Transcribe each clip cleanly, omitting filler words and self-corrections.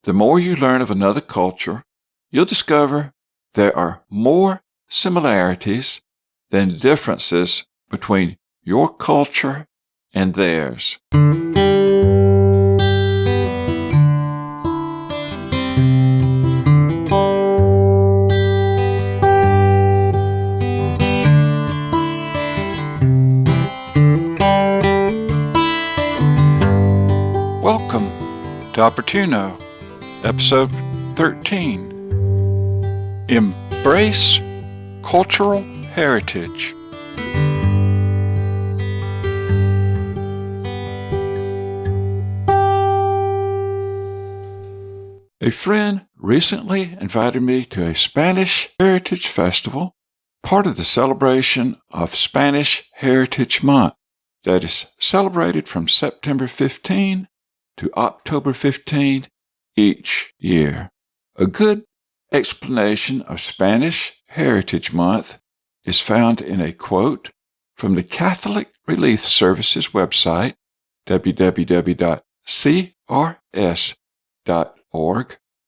The more you learn of another culture, you'll discover there are more similarities than differences between your culture and theirs. Welcome to Opportuno, episode 13. Embrace cultural heritage. A friend recently invited me to a Spanish Heritage Festival, part of the celebration of Spanish Heritage Month that is celebrated from September 15 to October 15 each year. A good explanation of Spanish Heritage Month is found in a quote from the Catholic Relief Services website, www.crs.org,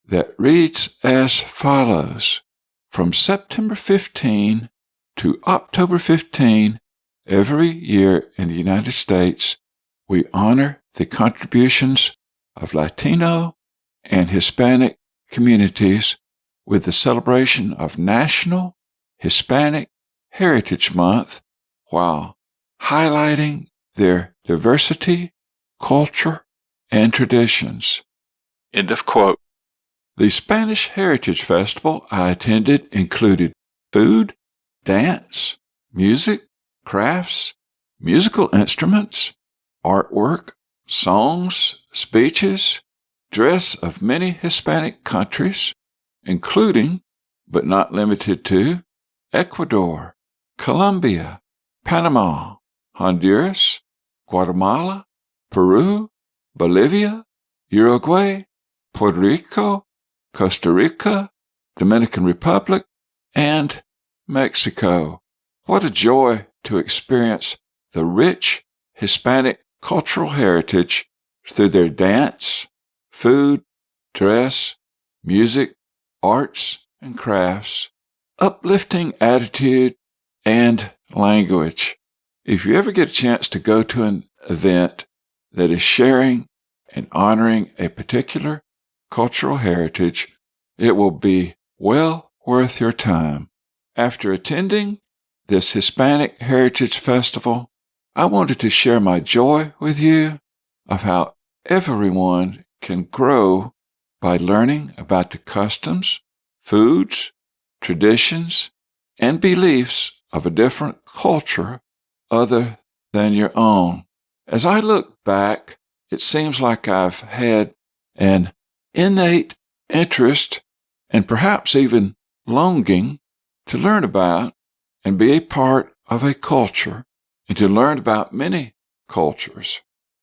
that reads as follows. From September 15 to October 15, every year in the United States, we honor the contributions of Latino and Hispanic communities with the celebration of National Hispanic Heritage Month while highlighting their diversity, culture, and traditions. End of quote. The Spanish Heritage Festival I attended included food, dance, music, crafts, musical instruments, artwork, songs, speeches, dress of many Hispanic countries, including, but not limited to, Ecuador, Colombia, Panama, Honduras, Guatemala, Peru, Bolivia, Uruguay, Puerto Rico, Costa Rica, Dominican Republic, and Mexico. What a joy to experience the rich Hispanic cultural heritage through their dance, food, dress, music, arts, and crafts, uplifting attitude, and language. If you ever get a chance to go to an event that is sharing and honoring a particular cultural heritage, it will be well worth your time. After attending this Hispanic Heritage Festival, I wanted to share my joy with you of how everyone can grow by learning about the customs, foods, traditions, and beliefs of a different culture other than your own. As I look back, it seems like I've had an innate interest and perhaps even longing to learn about and be a part of a culture and to learn about many cultures.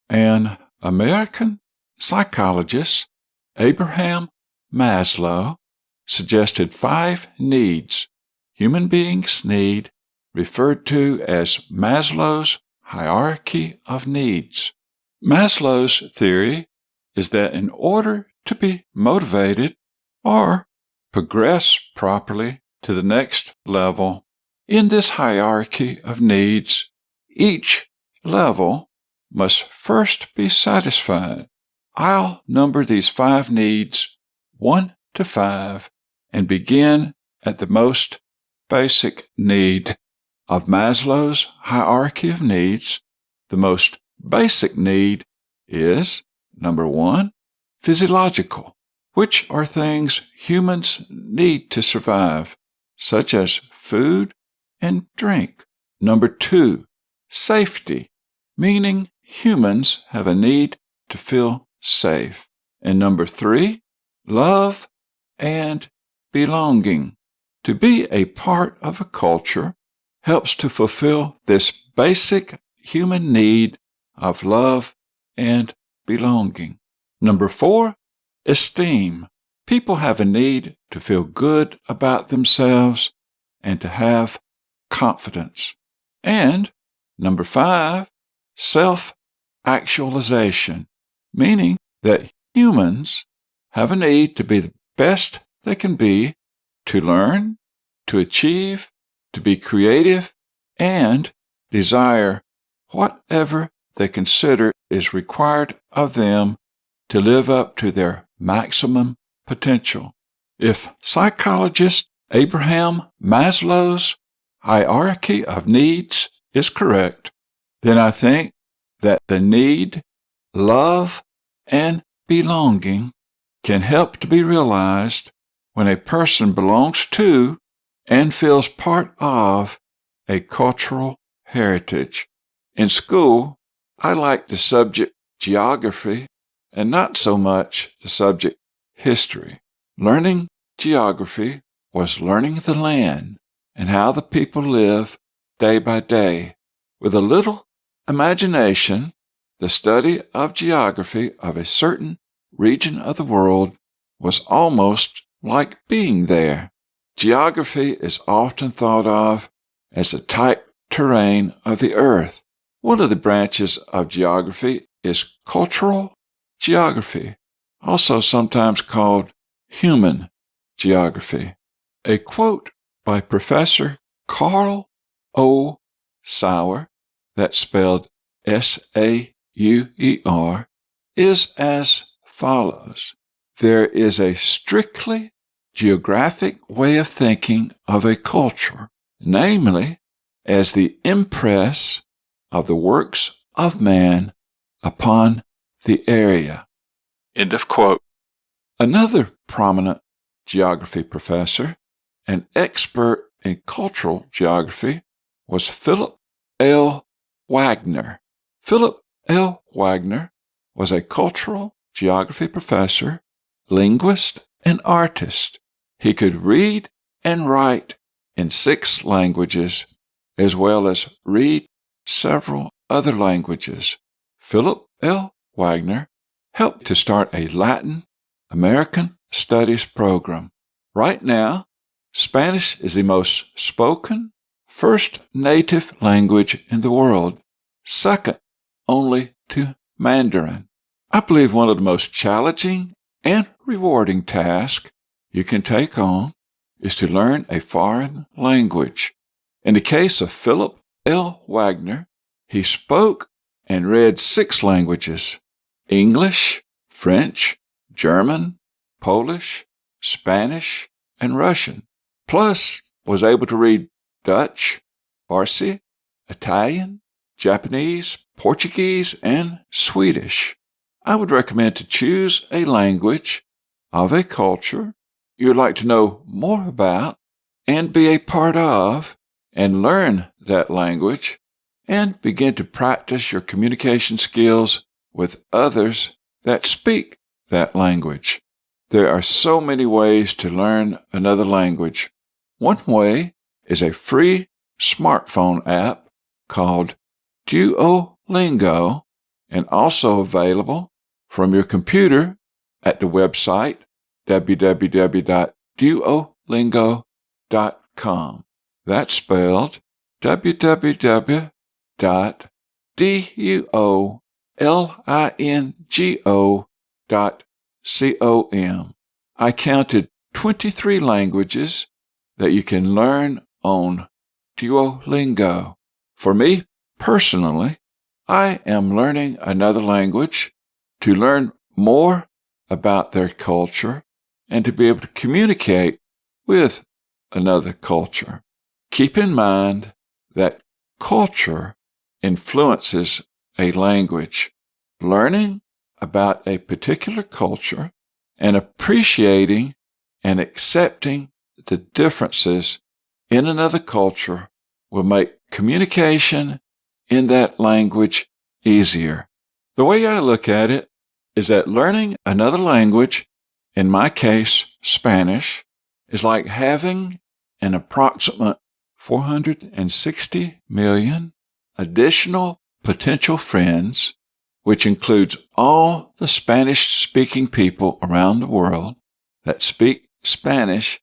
An American psychologist, Abraham Maslow, suggested 5 needs human beings need, referred to as Maslow's hierarchy of needs. Maslow's theory is that in order to be motivated or progress properly to the next level in this hierarchy of needs, each level must first be satisfied. I'll number these 5 needs 1 to 5 and begin at the most basic need of Maslow's hierarchy of needs. The most basic need is, number 1, physiological, which are things humans need to survive, such as food and drink. Number 2, safety, meaning humans have a need to feel safe. And number 3, love and belonging. To be a part of a culture helps to fulfill this basic human need of love and belonging. Number 4, esteem. People have a need to feel good about themselves and to have confidence. And number 5, self-actualization, meaning that humans have a need to be the best they can be, to learn, to achieve, to be creative, and desire whatever they consider is required of them to live up to their maximum potential. If psychologist Abraham Maslow's hierarchy of needs is correct, then I think that the need, love, and belonging can help to be realized when a person belongs to and feels part of a cultural heritage. In school, I liked the subject geography and not so much the subject history. Learning geography was learning the land and how the people live day by day. With a little imagination, the study of geography of a certain region of the world was almost like being there. Geography is often thought of as the type terrain of the earth. One of the branches of geography is cultural geography, also sometimes called human geography. A quote by Professor Carl O. Sauer, that's spelled S-A-U-E-R, is as follows. There is a strictly geographic way of thinking of a culture, namely, as the impress of the works of man upon the area. End of quote. Another prominent geography professor and expert in cultural geography was Philip L. Wagner. Philip L. Wagner was a cultural geography professor, linguist, and artist. He could read and write in 6 languages, as well as read several other languages. Philip L. Wagner helped to start a Latin American Studies program. Right now, Spanish is the most spoken, first native language in the world, second only to Mandarin. I believe one of the most challenging and rewarding tasks you can take on is to learn a foreign language. In the case of Philip L. Wagner, he spoke and read 6 languages: English, French, German, Polish, Spanish, and Russian, plus was able to read Dutch, Farsi, Italian, Japanese, Portuguese, and Swedish. I would recommend to choose a language of a culture you'd like to know more about and be a part of, and learn that language and begin to practice your communication skills with others that speak that language. There are so many ways to learn another language. One way is a free smartphone app called Duolingo, and also available from your computer at the website www.duolingo.com. That's spelled www.duolingo.com. I counted 23 languages that you can learn on Duolingo. For me, personally, I am learning another language to learn more about their culture and to be able to communicate with another culture. Keep in mind that culture influences a language. Learning about a particular culture and appreciating and accepting the differences in another culture will make communication in that language easier. The way I look at it is that learning another language, in my case, Spanish, is like having an approximate 460 million additional potential friends, which includes all the Spanish-speaking people around the world that speak Spanish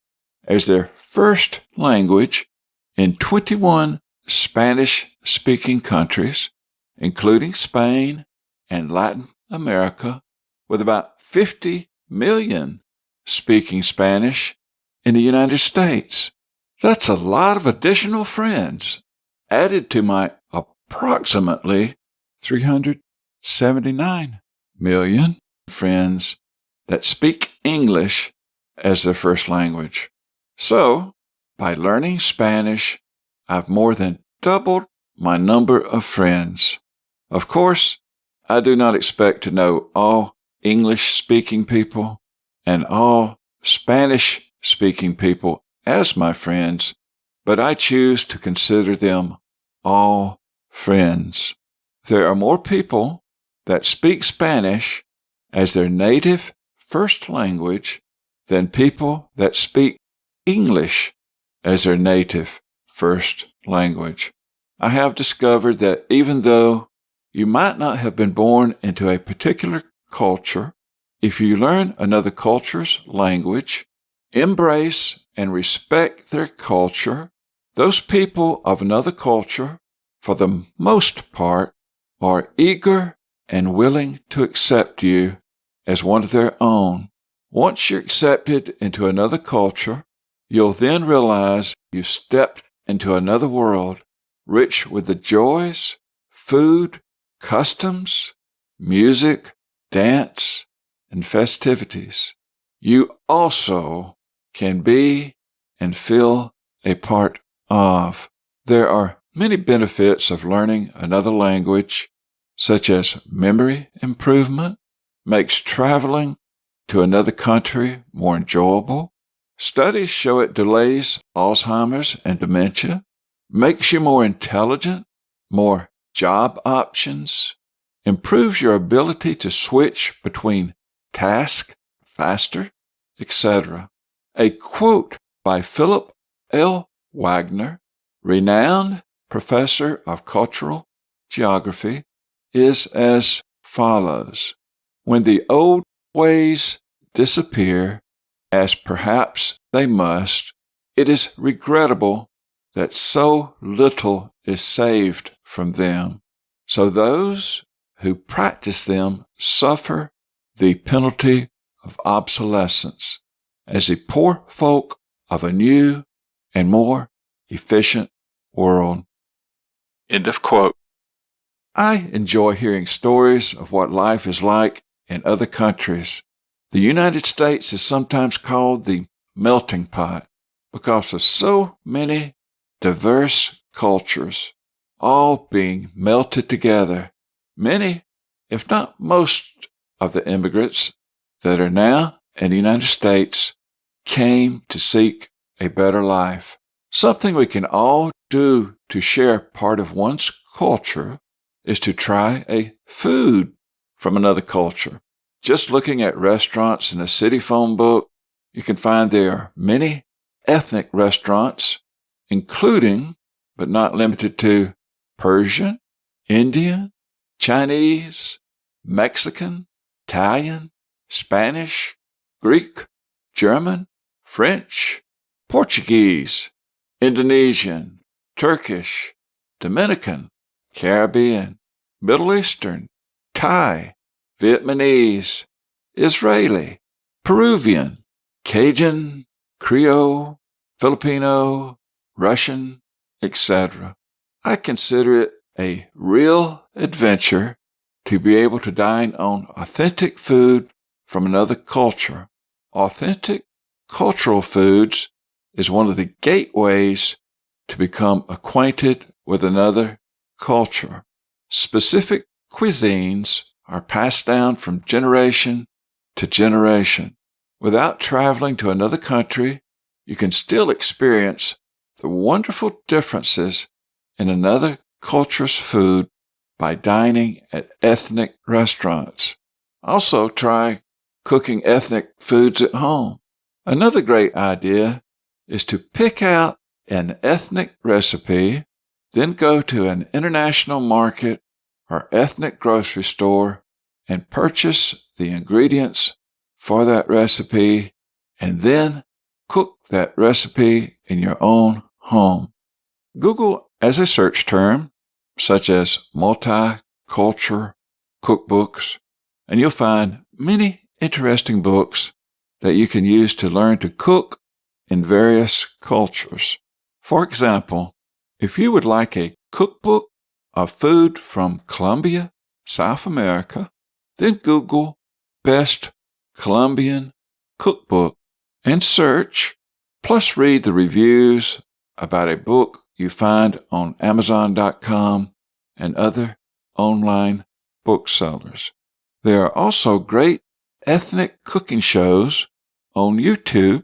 as their first language in 21 Spanish-speaking countries, including Spain and Latin America, with about 50 million speaking Spanish in the United States. That's a lot of additional friends added to my approximately 379 million friends that speak English as their first language. So, by learning Spanish, I've more than doubled my number of friends. Of course, I do not expect to know all English-speaking people and all Spanish-speaking people as my friends, but I choose to consider them all friends. There are more people that speak Spanish as their native first language than people that speak English as their native first language. I have discovered that even though you might not have been born into a particular culture, if you learn another culture's language, embrace and respect their culture, those people of another culture, for the most part, are eager and willing to accept you as one of their own. Once you're accepted into another culture, you'll then realize you've stepped into another world, rich with the joys, food, customs, music, dance, and festivities you also can be and feel a part of. There are many benefits of learning another language, such as memory improvement, makes traveling to another country more enjoyable. Studies show it delays Alzheimer's and dementia, makes you more intelligent, more job options, improves your ability to switch between tasks faster, etc. A quote by Philip L. Wagner, renowned professor of cultural geography, is as follows: "When the old ways disappear, as perhaps they must, it is regrettable that so little is saved from them. So those who practice them suffer the penalty of obsolescence as the poor folk of a new and more efficient world." End of quote. I enjoy hearing stories of what life is like in other countries. The United States is sometimes called the melting pot because of so many diverse cultures, all being melted together. Many, if not most, of the immigrants that are now in the United States came to seek a better life. Something we can all do to share part of one's culture is to try a food from another culture. Just looking at restaurants in the city phone book, you can find there are many ethnic restaurants, including, but not limited to, Persian, Indian, Chinese, Mexican, Italian, Spanish, Greek, German, French, Portuguese, Indonesian, Turkish, Dominican, Caribbean, Middle Eastern, Thai, Vietnamese, Israeli, Peruvian, Cajun, Creole, Filipino, Russian, etc. I consider it a real adventure to be able to dine on authentic food from another culture. Authentic cultural foods is one of the gateways to become acquainted with another culture. Specific cuisines are passed down from generation to generation. Without traveling to another country, you can still experience the wonderful differences in another culture's food by dining at ethnic restaurants. Also try cooking ethnic foods at home. Another great idea is to pick out an ethnic recipe, then go to an international market or ethnic grocery store and purchase the ingredients for that recipe, and then cook that recipe in your own home. Google as a search term, such as multicultural cookbooks, and you'll find many interesting books that you can use to learn to cook in various cultures. For example, if you would like a cookbook of food from Colombia, South America, then Google Best Colombian Cookbook and search, plus read the reviews about a book you find on Amazon.com and other online booksellers. There are also great ethnic cooking shows on YouTube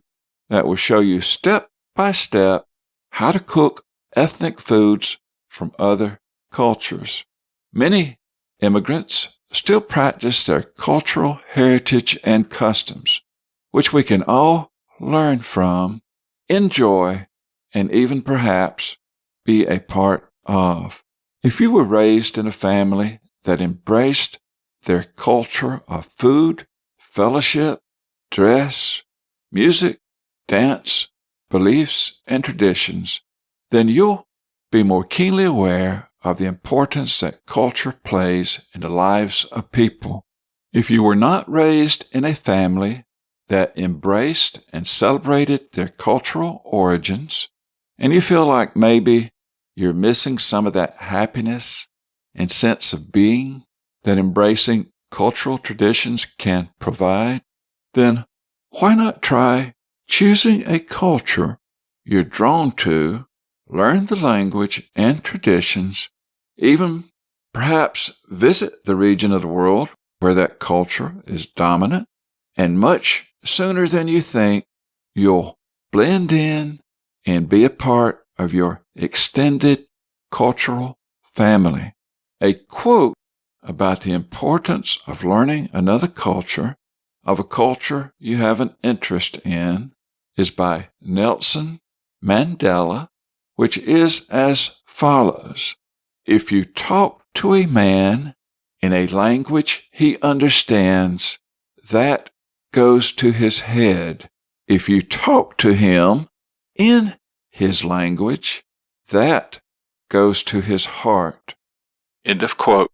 that will show you step by step how to cook ethnic foods from other cultures. Many immigrants still practice their cultural heritage and customs, which we can all learn from, enjoy, and even perhaps be a part of. If you were raised in a family that embraced their culture of food, fellowship, dress, music, dance, beliefs, and traditions, then you'll be more keenly aware of the importance that culture plays in the lives of people. If you were not raised in a family that embraced and celebrated their cultural origins, and you feel like maybe you're missing some of that happiness and sense of being that embracing cultural traditions can provide, then why not try choosing a culture you're drawn to, learn the language and traditions, even perhaps visit the region of the world where that culture is dominant, and much sooner than you think, you'll blend in and be a part of your extended cultural family. A quote about the importance of learning another culture, of a culture you have an interest in, is by Nelson Mandela, which is as follows: if you talk to a man in a language he understands, that goes to his head. If you talk to him in his language, that goes to his heart. End of quote.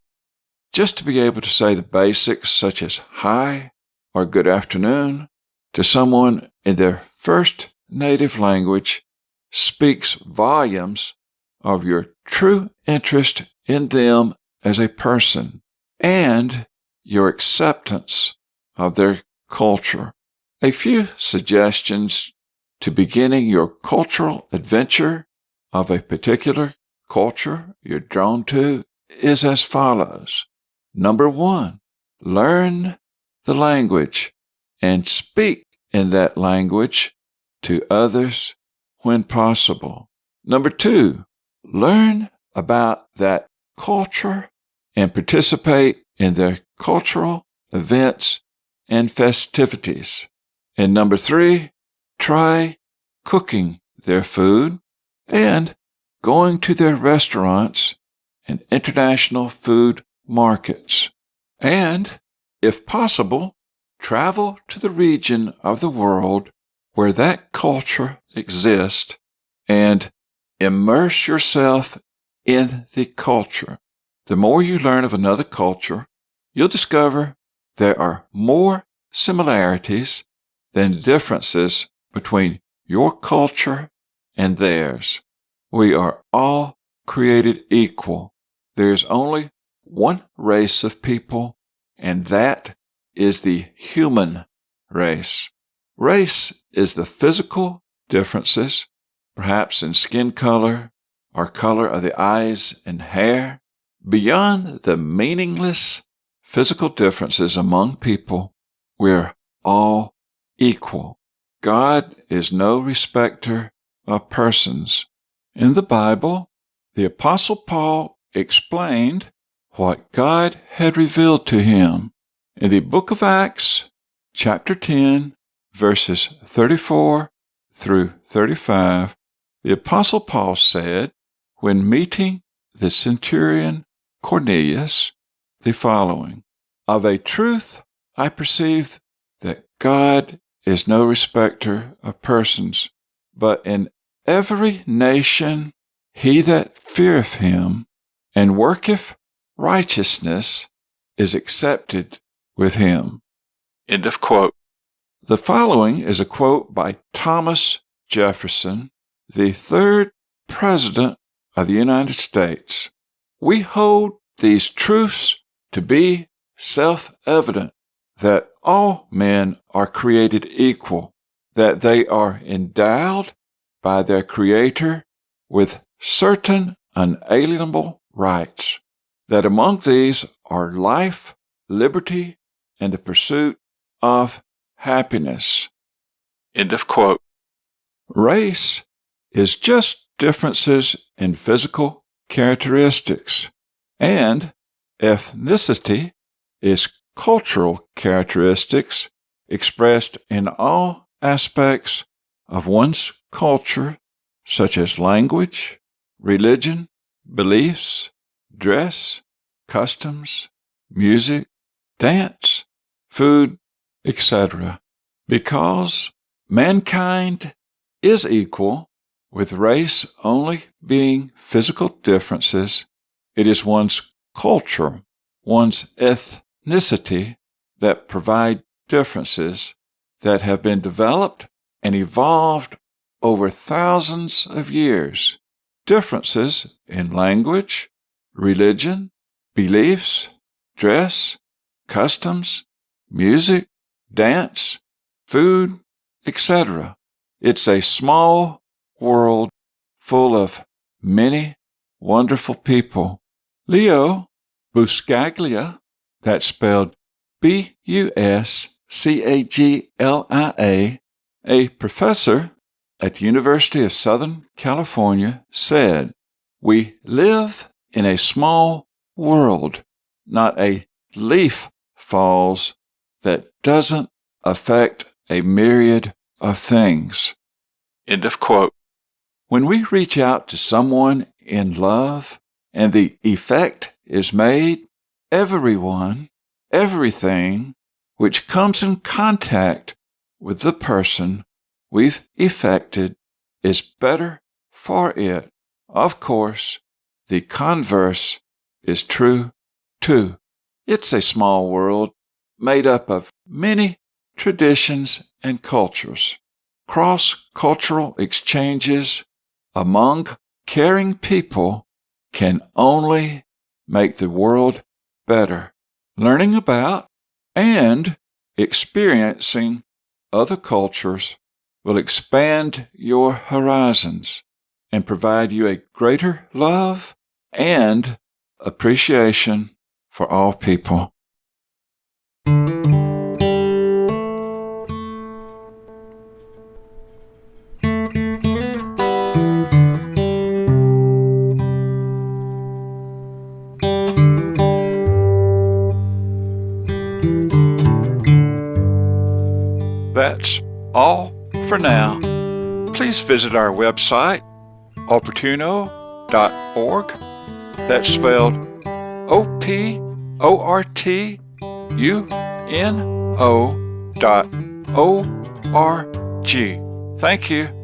Just to be able to say the basics such as hi or good afternoon to someone in their first native language speaks volumes of your true interest in them as a person and your acceptance of their culture. A few suggestions to beginning your cultural adventure of a particular culture you're drawn to is as follows. Number 1, learn the language and speak in that language to others when possible. Number 2, learn about that culture and participate in their cultural events and festivities. And number 3, try cooking their food and going to their restaurants and international food markets. And, if possible, travel to the region of the world where that culture exists and immerse yourself in the culture. The more you learn of another culture, you'll discover there are more similarities than differences between your culture and theirs. We are all created equal. There's only one race of people, and that is the human race. Race is the physical differences, perhaps in skin color or color of the eyes and hair. Beyond the meaningless physical differences among people, we're all equal. God is no respecter of persons. In the Bible, the Apostle Paul explained what God had revealed to him. In the book of Acts, chapter 10, verses 34 through 35, the Apostle Paul said, when meeting the centurion Cornelius, the following: of a truth I perceive that God is no respecter of persons, but in every nation he that feareth him and worketh righteousness is accepted with him. End of quote. The following is a quote by Thomas Jefferson, the third President of the United States. We hold these truths to be self-evident, that all men are created equal, that they are endowed by their Creator with certain unalienable rights, that among these are life, liberty, and the pursuit of happiness. End of quote. Race is just differences in physical characteristics, and ethnicity is cultural characteristics expressed in all aspects of one's culture, such as language, religion, beliefs, dress, customs, music, dance, food, etc. Because mankind is equal, with race only being physical differences, it is one's culture, one's ethnicity that provide differences that have been developed and evolved over thousands of years. Differences in language, religion, beliefs, dress, customs, music, dance, food, etc. It's a small world full of many wonderful people. Leo Buscaglia, that's spelled Buscaglia, a professor at the University of Southern California, said, "We live in a small world, not a leaf falls that doesn't affect a myriad of things." End of quote. When we reach out to someone in love and the effect is made, everyone, everything which comes in contact with the person we've effected is better for it. Of course, the converse is true too. It's a small world made up of many traditions and cultures. Cross-cultural exchanges among caring people can only make the world better. Learning about and experiencing other cultures will expand your horizons and provide you a greater love and appreciation for all people. That's all for now. Please visit our website, opportuno.org. That's spelled OPORTUNO.org. Thank you.